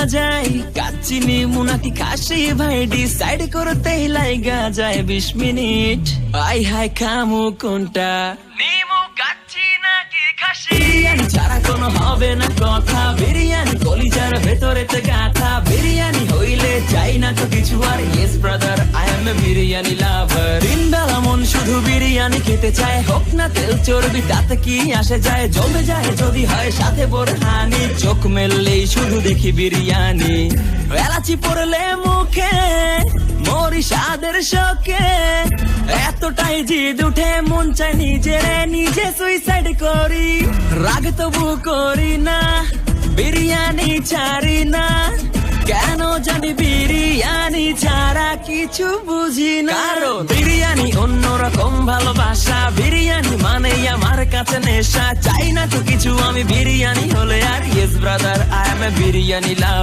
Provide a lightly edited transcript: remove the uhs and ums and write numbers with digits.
যায় কাচ্চি নিমু নাকি খাসি ভাই ডিসাইড করতেই লাইগা যায় 20 মিনিট আই হাই খামু কোনটা নিমু কাচ্চি নাকি খাসি বিরিয়ানি ছাড়া কোনো হবে না কথা বিরিয়ানি কলিজার ভেতরেতে গাথা বিরিয়ানি হইলে চাই না তো কিছু আর yes brother I am a biryani লাভার দিনবেলা মন শুধু বিরিয়ানি খেতে চায় হোক না তেল চর্বি তাতে কি আসে যায় জমে যায় যদি হয় সাথে বোরহানি চোখ মেললেই শুধু দেখি বিরিয়ানি এলাচি পড়লে মুখে মরি স্বাদের শোকে এতটাই জিদ উঠে মন চায় নিজে সুইসাইড করি রাগ তবু করি না বিরিয়ানি ছাড়ি না কেন জানি বিরিয়ানি ছাড়া কিছু বুঝি না বিরিয়ানি অন্যরকম ভালোবাসা বিরিয়ানি মানে আমার কাছে নেশা চাই না তো কিছু আমি বিরিয়ানি হলে আর yes brother I am a biryani love